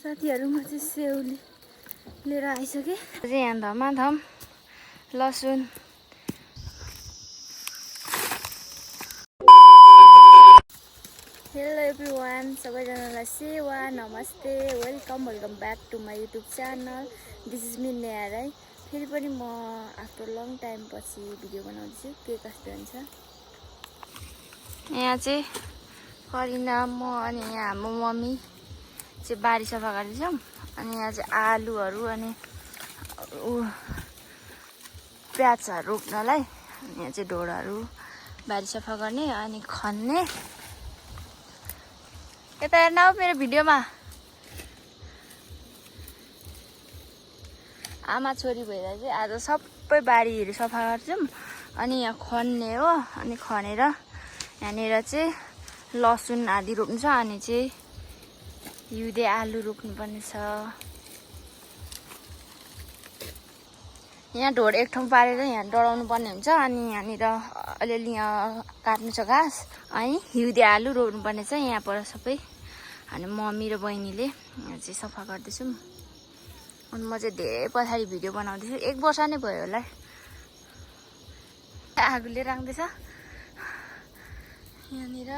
साथीहरुमा चाहिँ सेउली लिएर आइसके चाहिँ यहाँ धमाधम लसुन हेलो एभ्रिवान सबैजनालाई सेवा नमस्ते welcome back to my YouTube channel this is me Neha Rai फेरि पनि म आफ्टर लङ टाइम पछि भिडियो बनाउँदैछु के कस्तो हुन्छ यहाँ चाहिँ करिना म अनि यहाँ हाम्रो मम्मी चाहिँ बारी सफा गर्दैछौँ अनि यहाँ चाहिँ आलुहरू अनि प्याजहरू रोप्नलाई अनि यहाँ चाहिँ ढोडाहरू बारी सफा गर्ने अनि खन्ने यता हेर्न हो मेरो भिडियोमा आमा छोरी भएर चाहिँ आज सबै बारीहरू सफा गर्छौँ अनि यहाँ खन्ने हो अनि खनेर यहाँनिर चाहिँ लसुन आदि रोप्नु छ अनि चाहिँ हिउँदे आलु रोप्नुपर्ने छ यहाँ ढोड एक ठाउँ पारेर यहाँ डढाउनु पर्ने हुन्छ अनि यहाँनिर अलिअलि यहाँ काट्नु छ घाँस अनि हिउँदे आलु रोप्नुपर्ने छ यहाँ पर सबै अनि मम्मी र बहिनीले यहाँ चाहिँ सफा गर्दैछौँ अनि म चाहिँ धेरै पछाडि भिडियो बनाउँदैछु 1 वर्ष नै भयो होला आगोले राख्दैछ यहाँनिर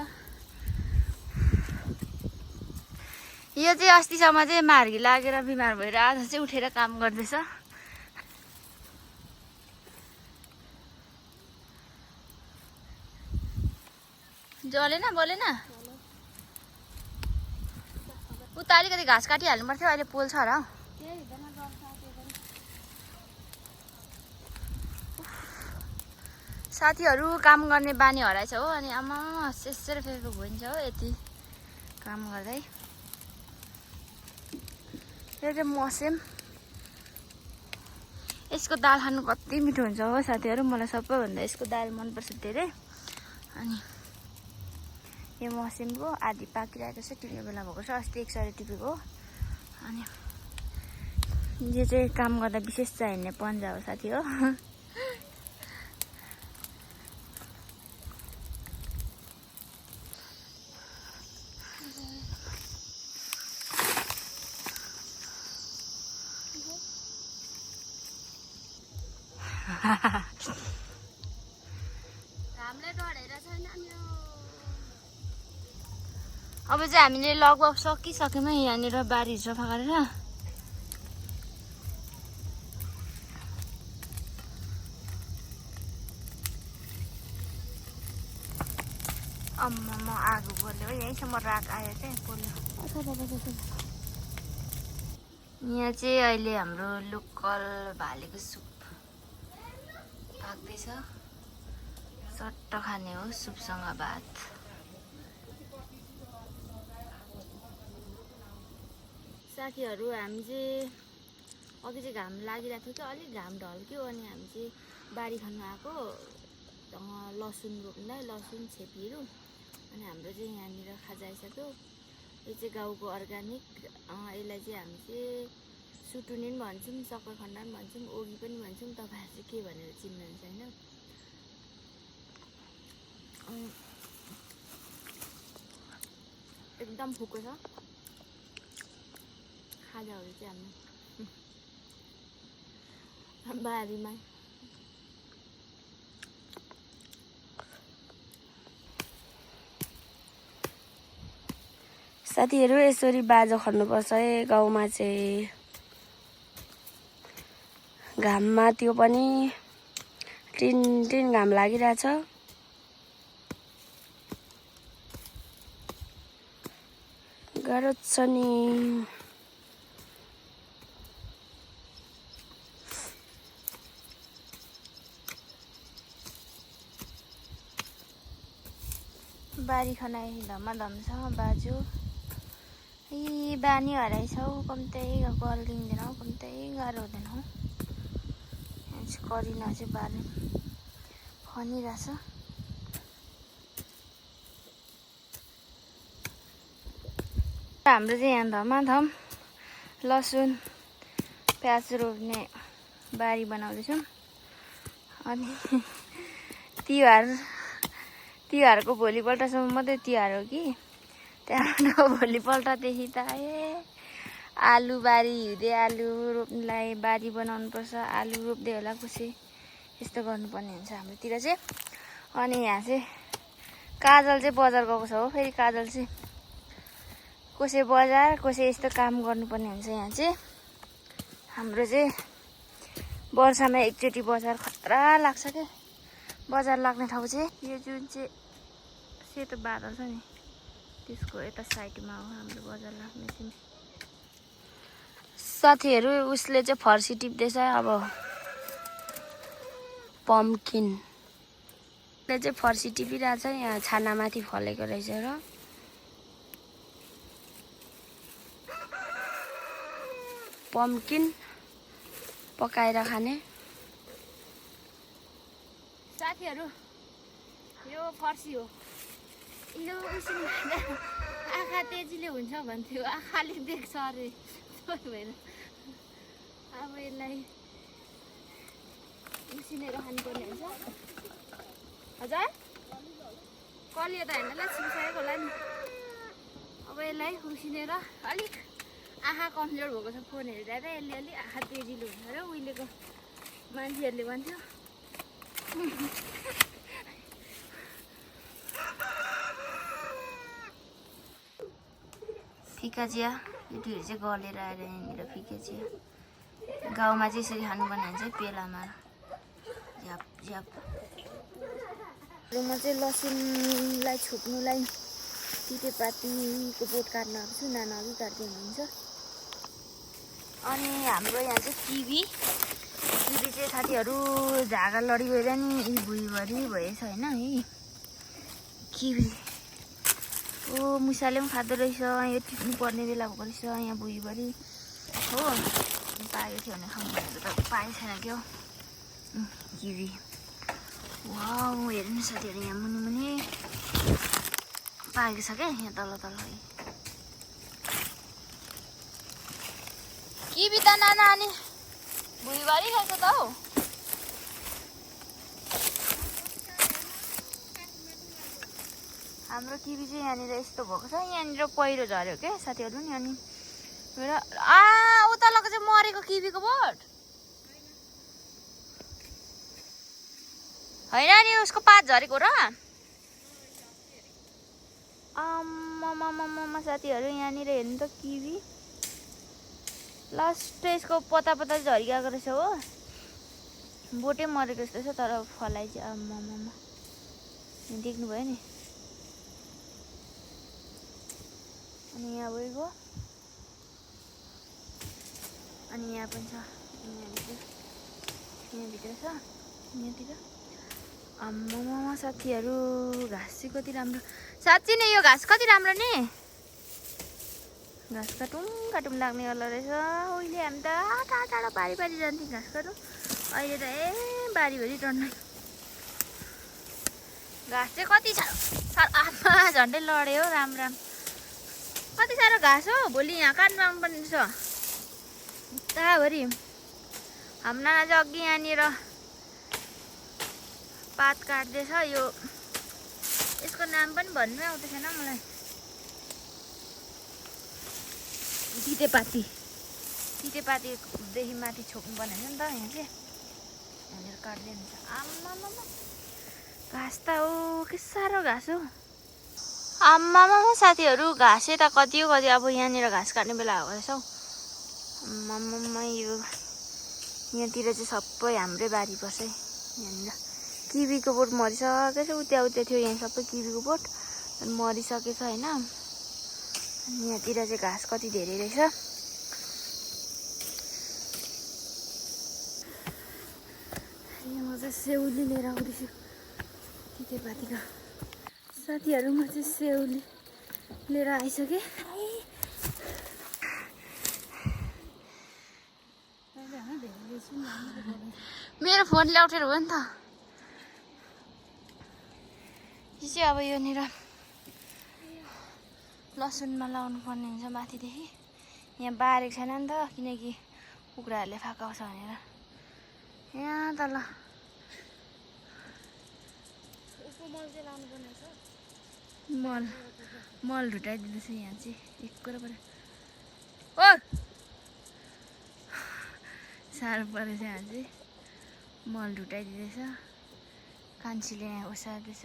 यो चाहिँ अस्तिसम्म चाहिँ मार्गी लागेर बिमार भएर आज चाहिँ उठेर काम गर्दैछ जलेन बोलेन उता अलिकति घाँस काटिहाल्नु पर्थ्यो अहिले पोल्छ र साथीहरू काम गर्ने बानी हराएछ हो अनि आमा सेसेर फेर्को भइन्छ हो यति काम गर्दै यो चाहिँ मस्याम यसको दाल खानु कति मिठो हुन्छ हो साथीहरू मलाई सबैभन्दा यसको दाल मनपर्छ धेरै अनि यो मस्यामको आधी पाकिरहेको छ टिप्ने बेला भएको छ अस्ति 1 सय टिपेको अनि यो चाहिँ काम गर्दा विशेष चाहिने पन्जा हो साथी हो अब चाहिँ हामीले लगभग सकिसक्यौँ यहाँनिर बारी सफा गरेर अम्मा आगो बोल्यो यहीँसम्म राख आयो चाहिँ बोल्यो यहाँ चाहिँ अहिले हाम्रो लोकल भालेको सुप पाक्दैछ चट्ट खाने हो सुपसँग भात साथीहरू हामी चाहिँ अघि चाहिँ घाम लागिरहेको थियो कि अलिक घाम ढल्क्यो अनि हामी चाहिँ बारी खन्नु आएको लसुन रोप्नुलाई लसुन छेपीहरू अनि हाम्रो चाहिँ यहाँनिर खाजा आइसक्यो यो चाहिँ गाउँको अर्ग्यानिक यसलाई चाहिँ हामी चाहिँ सुटुनी पनि भन्छौँ सक्खरखण्ड पनि भन्छौँ ओगी पनि भन्छौँ तपाईँहरू चाहिँ के भनेर चिन्नुहुन्छ होइन एकदम फुको छ खाजाहरू चाहिँ हाम्रो बारीमा साथीहरू यसरी बाजा खन्नुपर्छ है गाउँमा चाहिँ घाममा त्यो पनि टिन घाम लागिरहेछ गाह्रो छ नि बारी खनाइ धमाधम छ बाजु यी बानी हराइछौ कम्तै गल्दिँदैन हौ कम्तै गाह्रो हुँदैन हौ यहाँ चाहिँ करिना चाहिँ बारी खनिरहेछ हाम्रो चाहिँ यहाँ धमाधम लसुन प्याज रोप्ने बारी बनाउँदैछौँ अनि तिहारको भोलिपल्टसम्म मात्रै तिहार हो कि त्यहाँबाट भोलिपल्टदेखि त आलु बारी हुँदै आलु रोप्नुलाई बारी बनाउनुपर्छ। आलु रोप्दै होला कसै यस्तो गर्नुपर्ने हुन्छ हाम्रोतिर चाहिँ। अनि यहाँ चाहिँ काजल चाहिँ बजार गएको छ हो। फेरि काजल चाहिँ कसै बजार कसै यस्तो काम गर्नुपर्ने हुन्छ। यहाँ चाहिँ हाम्रो चाहिँ वर्षमा एकचोटि बजार खतरा लाग्छ के। बजार लाग्ने ठाउँ चाहिँ यो जुन चाहिँ सेतो बादल छ नि त्यसको यता साइडमा हो हाम्रो बजार लाग्ने चाहिँ। साथीहरू उसले चाहिँ फर्सी टिप्दैछ अब पम्पकिनले चाहिँ फर्सी टिपिरहेछ। यहाँ छानामाथि फलेको रहेछ र पम्पकिन पकाएर खाने। साथीहरू यो फर्सी हो। यो आँखा तेजीले हुन्छ भन्थ्यो, आँखाले देख्छ अरे भएर अब यसलाई उसिनेर खानुपर्ने हुन्छ। हजुर कलियो त होइन ल छिसकेको होला नि। अब यसलाई उसिनेर अलिक आँखा कमजोर भएको छ फोन हेर्दा त यसले अलिक आँखा तेजिलो हुन्छ र उहिलेको मान्छेहरूले भन्थ्यो। फिका चिया यो दुईहरू चाहिँ गलेर आएर यहाँनिर फिका चिया। गाउँमा चाहिँ यसरी खानुपर्ने हुन्छ पेलामा झ्याप झ्याप। म चाहिँ लसुनलाई छोप्नुलाई तितेपातीको बोट काट्न आएको छु। नाना अघि काट्दै हुनुहुन्छ। अनि हाम्रो यहाँ चाहिँ किवी चाहिँ साथीहरू झागा लडी गएर नि भुइँभरि भएछ होइन है। किवी ओ मुसाले पनि खाँदो रहेछ। यो टिप्नु पर्ने बेला भएको रहेछ यहाँ भुइँभरि हो। पाएको थियो भने खाउँ भनेको त पाएको छैन क्या किवी। वाउ हेर्नु साथीहरू यहाँ मुनि मुनि पाएको छ क्या यहाँ तल तल। किवी त नाना अनि भुइँभरि रहेछ त हौ। हाम्रो किवी चाहिँ यहाँनिर यस्तो भएको छ। यहाँनिर पहिरो झऱ्यो क्या साथीहरू नि। अनि उतालको चाहिँ मरेको किवीको बोट होइन नि उसको पात झरेको र। आम्मामामामा साथीहरू यहाँनिर हेर्नु त किवी लास्ट यसको पता पता झरिगएको रहेछ हो। बोटै मरेको जस्तो छ तर फलाइ चाहिँ आम्मामामा देख्नुभयो नि। अनि यहाँ गएको अनि यहाँ पनि छ। यहाँभित्र छ यहाँतिर। आम्मामामा साथीहरू घाँस चाहिँ कति राम्रो। साँच्ची नै यो घाँस कति राम्रो नि। घाँस काटौँ काटौँ लाग्नेवाला रहेछ। उहिले हामी त टाढा टाढा बारी बारी जान्थ्यौँ घाँस काटौँ। अहिले त बारीभरि टन्नै घाँस चाहिँ कति साह्रो आत्मा झन्डै लड्यो हो। राम राम कति साह्रो घाँस हो। भोलि यहाँ काट्नु आउनुपर्ने छ उताभरि। हाम्रो नाना चाहिँ अघि यहाँनिर पात काट्दैछ। यो यसको नाम पनि भन्नै आउँदै छैन मलाई। तितेपातीदेखि माथि छोप्नुपर्ने हुन्छ नि त यहाँ चाहिँ। यहाँनिर काट्दै हुन्छ। आम्मामा घाँस त हो के साह्रो घाँस हो। आम्मामा साथीहरू घाँसै त कति हो कति। अब यहाँनिर घाँस काट्ने बेला भएको रहेछ हौ। आम्मामा यो यहाँतिर चाहिँ सबै हाम्रै बारी पर्छ है। यहाँनिर किवीको बोट मरिसकेको छ। उता थियो यहाँ सबै किवीको बोट मरिसकेछ होइन। यहाँतिर चाहिँ घाँस कति धेरै रहेछ। म चाहिँ सेउली लिएर आउँदैछु तितेपातीको। साथीहरू म चाहिँ सेउली लिएर आइसकेँ। मेरो फोनले अप्ठ्यारो हो नि त। यो चाहिँ अब यहाँनिर लसुनमा लाउनु पर्ने हुन्छ माथिदेखि। यहाँ बारेको छैन नि त किनकि कुखुराहरूले फाकाउँछ भनेर। यहाँ तल मल ढुटाइदिँदैछ यहाँ चाहिँ एक कुरा ओ साह्रो परेछ यहाँ चाहिँ मल ढुटाइदिँदैछ कान्छीले यहाँ ओसार्दैछ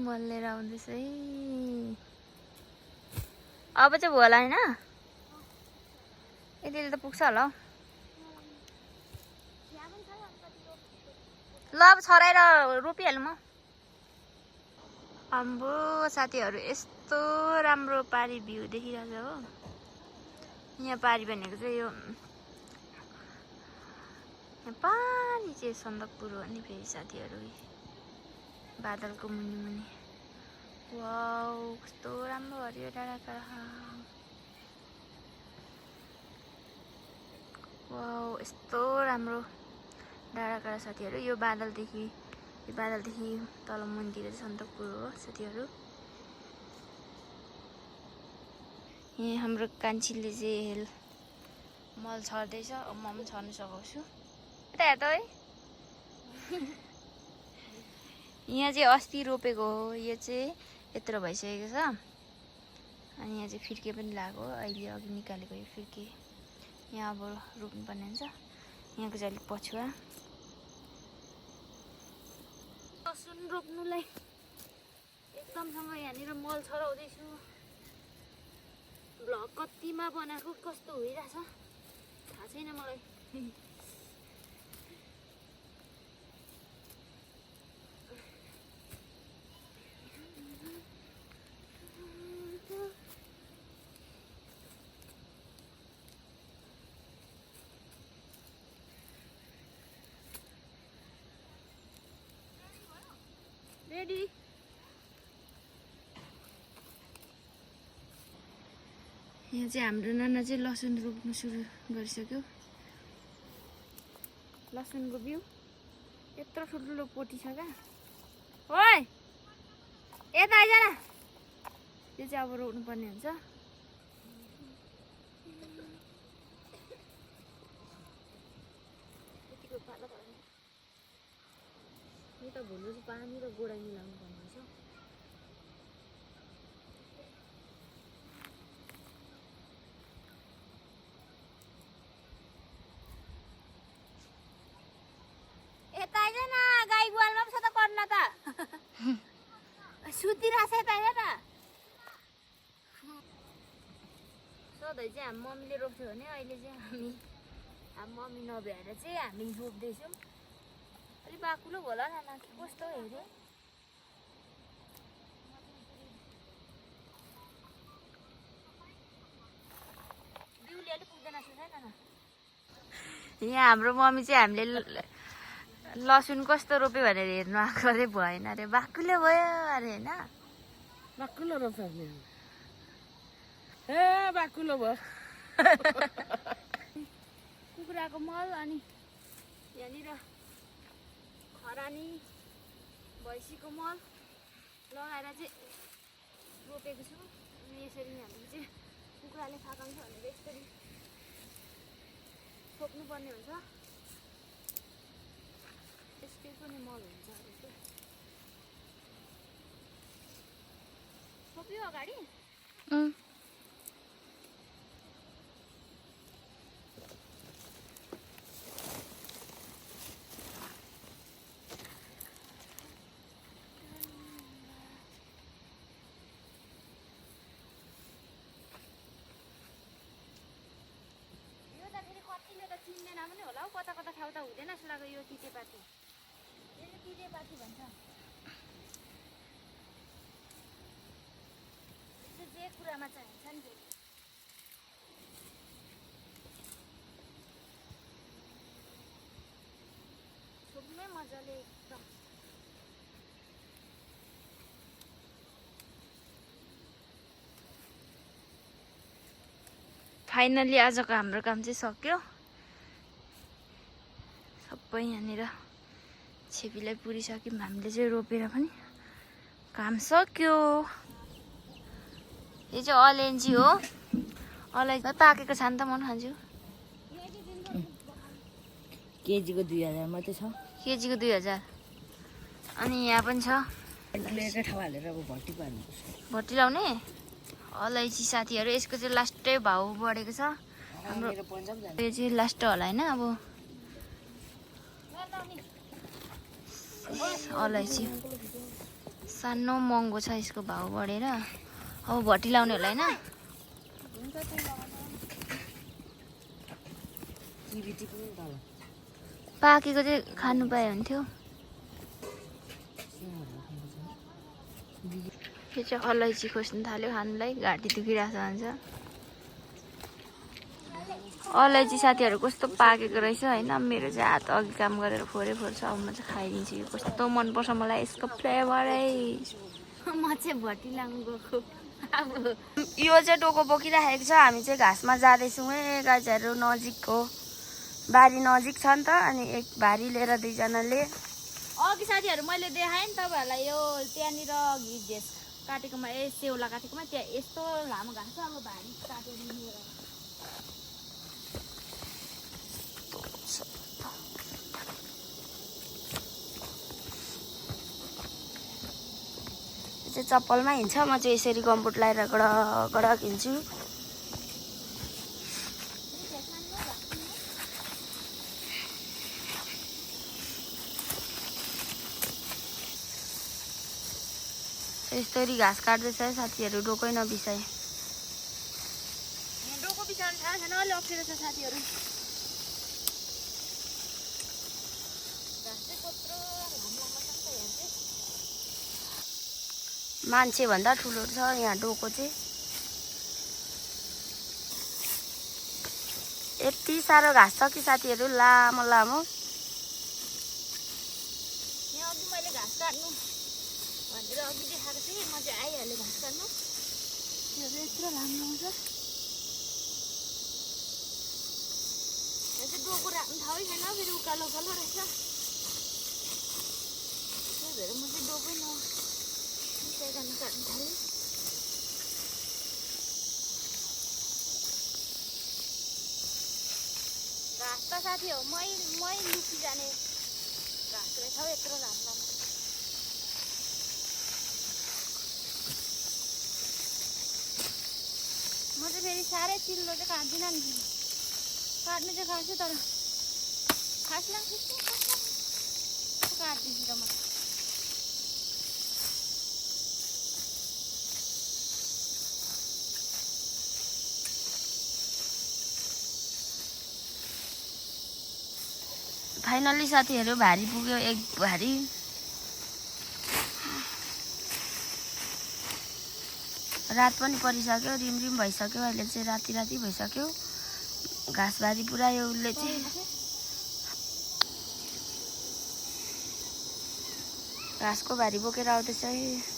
मल लिएर आउँदैछ है अब चाहिँ भयो होला होइन यतिले त पुग्छ होला हौ ल अब छराएर रोपिहालौँ म अम्बो साथीहरू यस्तो राम्रो पारी भ्यू देखिरहेछ हो यहाँ पारी भनेको चाहिँ यो यहाँ पारी चाहिँ सन्दकपुर हो नि फेरि साथीहरू बादलको मुनि मुनि वाउ कस्तो राम्रो हरियो डाँडाकाँडा वाउ यस्तो राम्रो डाँडाकाँडा साथीहरू यो बादलदेखि तल मुनितिर चाहिँ सन्दकपुर हो साथीहरू यहाँ हाम्रो कान्छीले चाहिँ मल छर्दैछ अब म पनि छर्नु सघाउँछु यता हेर त है यहाँ चाहिँ अस्ति रोपेको हो यो चाहिँ यत्रो भइसकेको छ अनि यहाँ चाहिँ फिर्के पनि लाग्यो अहिले अघि निकालेको यो फिर्के यहाँ अब रोप्नुपर्ने हुन्छ यहाँको चाहिँ अलिक पछुवा लसुन रोप्नुलाई एकदमसँग यहाँनिर मल छराउँदैछु भ्लग कतिमा बनाएको कस्तो भइरहेछ थाहा छैन मलाई रेडी यहाँ चाहिँ हाम्रो नाना चाहिँ लसुन रोप्नु सुरु गरिसक्यो लसुनको बिउ यत्रो ठुल्ठुलो पोटी छ क्या ओइ यता आइज न यो चाहिँ अब रोप्नु पर्ने हुन्छ यो त भुल्नु चाहिँ पानी र गोडा मिलाउनु पर्ने रहेछ यता आइज न गाई गुहालमा पो छ त कर्न त सुतिरहेछ यता आइज न सधैँ चाहिँ हामी मम्मीले रोप्थ्यो भने अहिले चाहिँ हामी मम्मी नभ्याएर चाहिँ हामी रोप्दैछौँ अलिक बाक्लो होला नाना कस्तो हेऱ्यो बिउले अलिक पुग्दैन जस्तो छ नाना यहाँ हाम्रो मम्मी चाहिँ हामीले लसुन कस्तो रोप्यो भनेर हेर्नु आएको अरे भएन अरे बाक्लो भयो अरे होइन बाक्लो रोप्छ ए बाक्लो भयो कुखुराको मल अनि यहाँनिर खरानी भैँसीको मल लगाएर चाहिँ रोपेको छु अनि यसरी हामीले चाहिँ कुखुराले खान्छ भनेर यसरी छोप्नुपर्ने हुन्छ यस्तै पनि मल हुन्छ छोप्यो अगाडि चिन्दैन पनि होला हौ कता कता ठाउँ त हुँदैन जस्तो लाग्यो यो तितेपाती यसले तितेपाती भन्छ जे कुरामा चाहिन्छ नि त्यो छोप्नै मजाले एकदम फाइनली आजको हाम्रो काम चाहिँ सक्यो सबै यहाँनिर छेपीलाई पुरिसक्यौँ हामीले चाहिँ रोपेर पनि काम सक्यो यो चाहिँ अलैँची हो अलैँची पाकेको छ नि त म खान्छु केजीको 2000 मात्रै छ केजीको 2000 अनि यहाँ पनि छ एकै ठाउँ हालेर अब भट्टी पार्नुपर्छ भट्टी लाउने अलैँची साथीहरू यसको चाहिँ लास्टै भाउ बढेको छ हाम्रो मेरो पन्जाब जाने यो चाहिँ लास्ट होला होइन अब अलैँची सानो महँगो छ यसको भाउ बढेर अब भट्टी लाउने होला होइन टिभी पनि तल पाकेको चाहिँ खानु पाए हुन्थ्यो यो चाहिँ अलैँची खोज्नु थाल्यो खानुलाई घाँटी दुखिरहेको छ भन्छ अलैँची साथीहरू कस्तो पाकेको रहेछ होइन मेरो चाहिँ हात अघि काम गरेर फोहोरै फोर्छ अब म चाहिँ खाइदिन्छु यो कस्तो मनपर्छ मलाई यसको फ्लेभरै म चाहिँ भट्टी लानु गएको अब यो चाहिँ टोको बोकिराखेको छ हामी चाहिँ घाँसमा जाँदैछौँ है गाईहरू नजिक हो बारी नजिक छ नि त अनि एक भारी लिएर दुईजनाले अघि साथीहरू मैले देखाएँ नि तपाईँहरूलाई यो त्यहाँनिर घिस काटेकोमा सेउला काटेकोमा त्यहाँ यस्तो लामो घाँस छ अब भारी काटेर लिएर चाहिँ चप्पलमा हिँड्छ म चाहिँ यसरी गम्बुट लगाएर गडक हिँड्छु यस्तरी घाँस काट्दैछ है साथीहरू डोकै नबिसाइ डोको बिसाउनु थाहा छैन अलि अप्ठ्यारो छ साथीहरू मान्छे भन्दा ठुलो छ यहाँ डोको चाहिँ यति साह्रो घाँस छ कि साथीहरू लामो लामो यहाँ अघि मैले घाँस काट्नु भनेर अघि देखाएको थिएँ म चाहिँ आइहालेँ घाँस काट्नु यो चाहिँ यत्रो लामो छ यहाँ चाहिँ डोको राख्नु ठाउँ छैन फेरि उकालो उकालो रहेछ त्यही भएर म चाहिँ डोकै काट्नु थालेँ घाँस त साथी हो मै लुकी जाने घाँस रहेछ हौ यत्रो राम्रो म चाहिँ फेरि साह्रै चिल्लो चाहिँ काट्दिनँ नि काट्नु चाहिँ काट्छु तर खास लाग्छ काट्दिन्छु र म फाइनली साथीहरू भारी पुग्यो एक भारी रात पनि परिसक्यो रिमरिम भइसक्यो अहिले चाहिँ राति भइसक्यो घाँसबारी पुऱ्यायो उसले चाहिँ घाँसको भारी बोकेर आउँदैछ